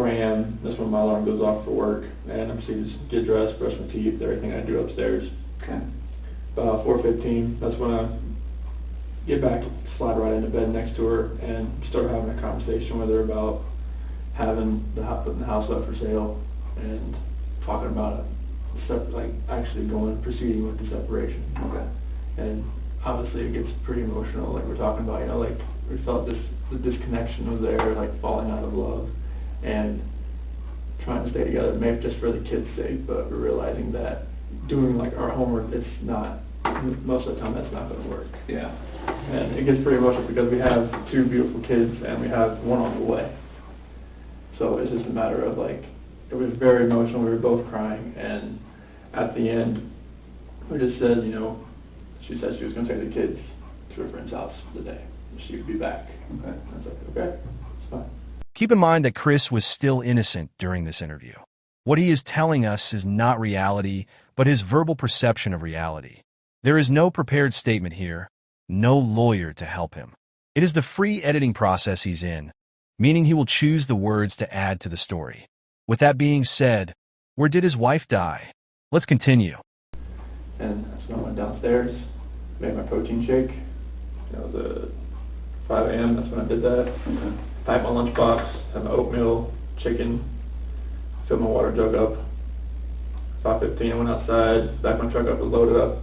4 a.m., that's when my alarm goes off for work, and I'm seeing just get dressed, brush my teeth, everything I do upstairs. Okay. 4:15, that's when I get back, slide right into bed next to her, and start having a conversation with her about putting the house up for sale, and talking about it, like actually proceeding with the separation. Okay. And obviously it gets pretty emotional, like we're talking about, like we felt the disconnection was there, like falling out of love, and trying to stay together, maybe just for the kids' sake, but we're realizing that doing like our homework, it's not, most of the time that's not gonna work. Yeah. And it gets pretty emotional because we have 2 beautiful kids and we have 1 on the way. So it's just a matter of like, it was very emotional, we were both crying, and at the end, we just said, she said she was gonna take the kids to her friend's house for the day. She would be back. Okay. I was like, okay, it's fine. Keep in mind that Chris was still innocent during this interview. What he is telling us is not reality, but his verbal perception of reality. There is no prepared statement here, no lawyer to help him. It is the free editing process he's in, meaning he will choose the words to add to the story. With that being said, where did his wife die? Let's continue. And so I went downstairs, made my protein shake. It was at 5 a.m., that's when I did that. Okay. Packed my lunchbox, had my oatmeal, chicken, filled my water jug up. 5:15, I went outside, backed my truck up, was loaded up,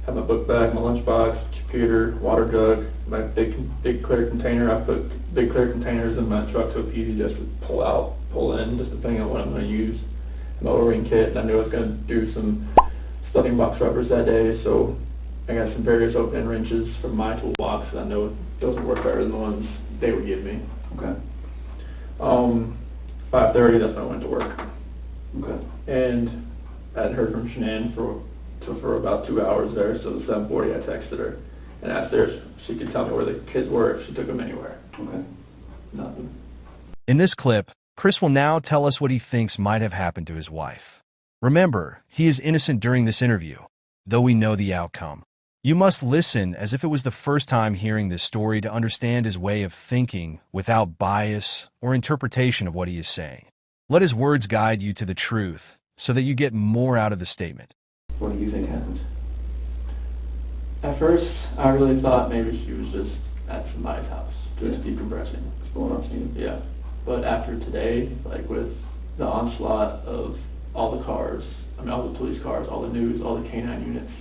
had my book bag, my lunchbox, computer, water jug, my big clear container. I put big clear containers in my truck so it's easy just to pull out, pull in, just depending on what I'm going to use. My O-ring kit, and I knew I was going to do some stuffing box rubbers that day, so I got some various open wrenches from my toolbox. I know those would work better than the ones they would give me. Okay. 5:30, that's when I went to work. Okay. And I hadn't heard from Shanann for about 2 hours there, so at 7:40 I texted her and asked her if she could tell me where the kids were, if she took them anywhere. Okay. Nothing. In this clip, Chris will now tell us what he thinks might have happened to his wife. Remember, he is innocent during this interview, though we know the outcome. You must listen as if it was the first time hearing this story to understand his way of thinking without bias or interpretation of what he is saying. Let his words guide you to the truth so that you get more out of the statement. What do you think happened? At first, I really thought maybe she was just at somebody's house, just decompressing. What's going on, Steve? Yeah. But after today, like with the onslaught of all the cars, all the police cars, all the news, all the canine units,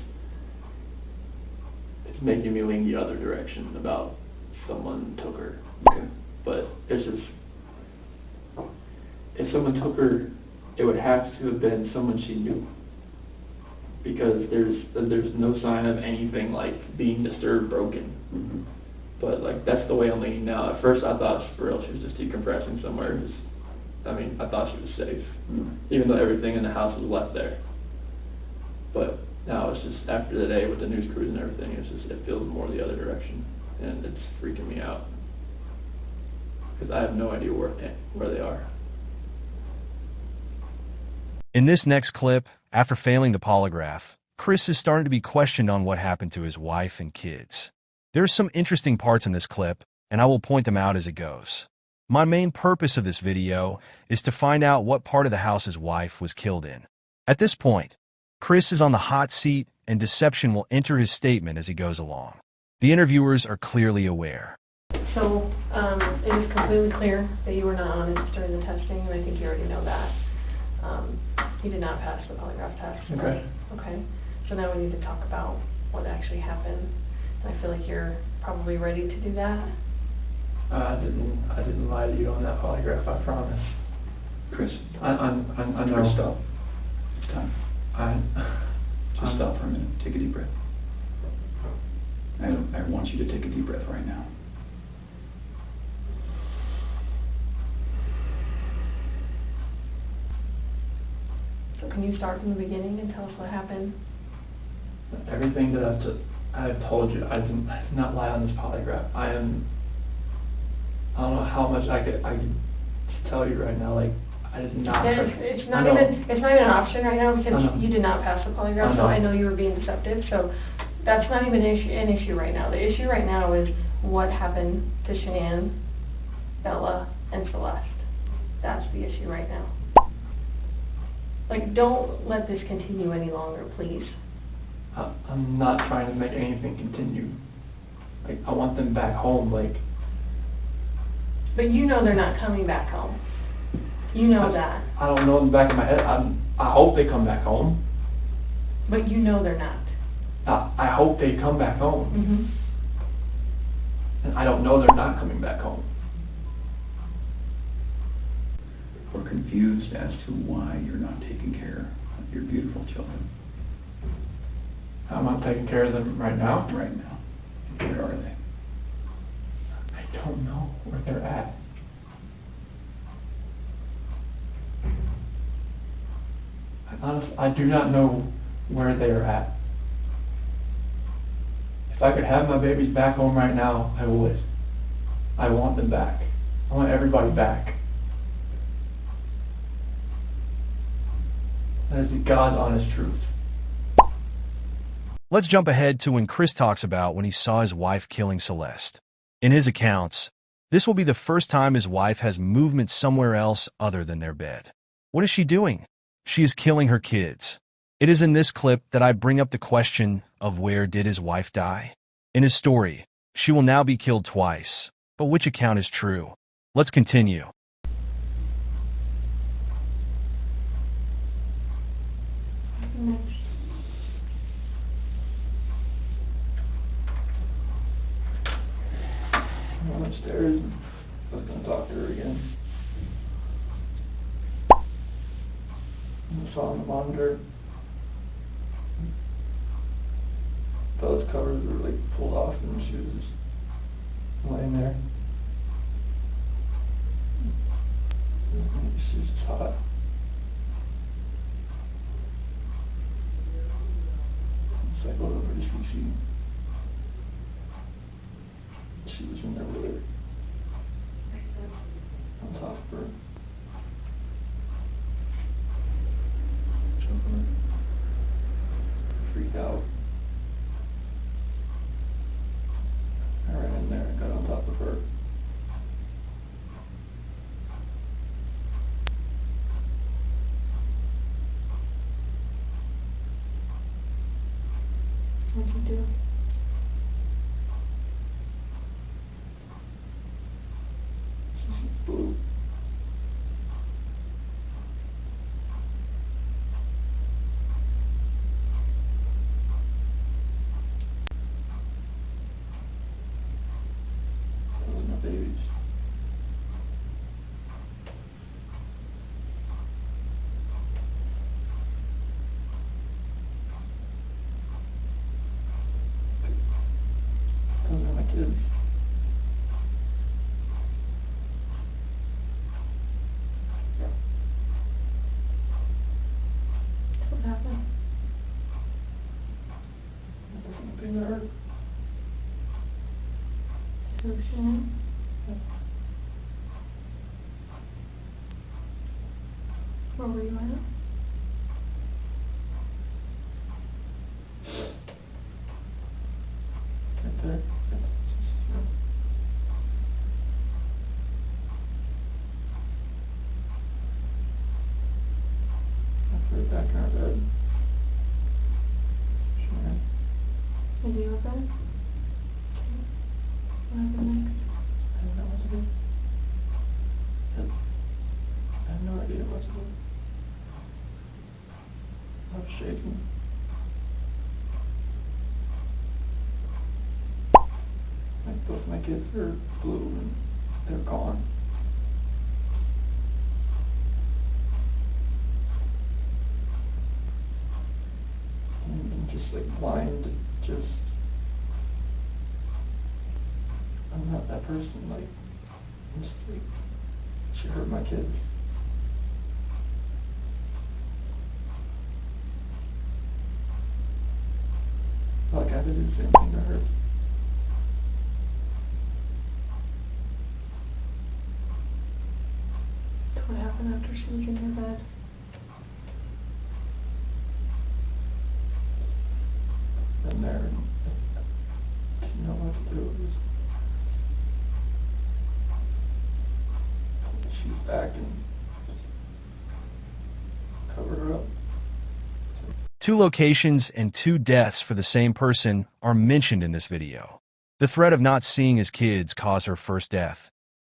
it's making me lean the other direction about someone took her. Okay. But it's just, if someone took her, it would have to have been someone she knew. Because there's no sign of anything like being disturbed, broken. Mm-hmm. But like that's the way I'm leaning now. At first I thought for real she was just decompressing somewhere. I thought she was safe, even though everything in the house was left there. But now it's just after the day with the news crews and everything, it feels more the other direction, and it's freaking me out because I have no idea where they are. In this next clip, after failing the polygraph, Chris is starting to be questioned on what happened to his wife and kids. There are some interesting parts in this clip, and I will point them out as it goes. My main purpose of this video is to find out what part of the house his wife was killed in. At this point, Chris is on the hot seat, and deception will enter his statement as he goes along. The interviewers are clearly aware. So, it is completely clear that you were not honest during the testing, and I think you already know that. You did not pass the polygraph test. Okay. Okay. So now we need to talk about what actually happened. And I feel like you're probably ready to do that. I didn't lie to you on that polygraph, I promise. Chris, I know. Chris, stop. It's time. Just stop for a minute. Take a deep breath. I want you to take a deep breath right now. So can you start from the beginning and tell us what happened? Everything that I have told you, I did not lie on this polygraph. I don't know how much I could tell you right now. Like I did not. It's not even an option right now because you did not pass the polygraph. So I know you were being deceptive. So that's not even an issue right now. The issue right now is what happened to Shanann, Bella, and Celeste. That's the issue right now. Like, don't let this continue any longer, please. I'm not trying to make anything continue. Like, I want them back home, like. But you know they're not coming back home. You know that. I don't know in the back of my head. I hope they come back home. But you know they're not. I hope they come back home. Mm-hmm. And I don't know they're not coming back home. We're confused as to why you're not taking care of your beautiful children I'm not taking care of them right now. right now. Where are they? I don't know where they're at. Honestly, I do not know where they are at. If I could have my babies back home right now, I would. I want them back. I want everybody back. That is the God's honest truth. Let's jump ahead to when Chris talks about when he saw his wife killing Celeste. In his accounts, this will be the first time his wife has movement somewhere else other than their bed. What is she doing? She is killing her kids. It is in this clip that I bring up the question of where did his wife die? In his story, she will now be killed twice. But which account is true? Let's continue. I went upstairs and I was going to talk to her again. I saw on the monitor, those covers were like pulled off and she was just laying there. She was just hot. So I go over to see she was in there with her on top of her. Choking her. Freaked out. I ran in there and got on top of her. What'd you do? Blue. Those are my babies. Those are my kids. What happened? That doesn't seem to hurt. Who, Shanann? Where were you at? Right there. I put it back in our bed. Shanann. In your bed? What happened next? I don't know what to do. I have no idea what to do. I'm shaking. Like both my kids are blue and they're gone. And I'm just like blind, just I'm not that person, like I'm just like she hurt my kids. Like I did the same thing to her. What happened after she was in your bed? In there and I didn't know what to do. It was, she's back and cover her up. 2 locations and 2 deaths for the same person are mentioned in this video. The threat of not seeing his kids caused her first death,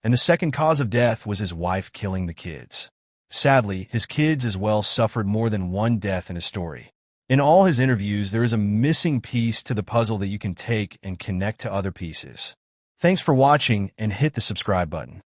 and the second cause of death was his wife killing the kids. Sadly, his kids as well suffered more than one death in his story. In all his interviews, there is a missing piece to the puzzle that you can take and connect to other pieces. Thanks for watching and hit the subscribe button.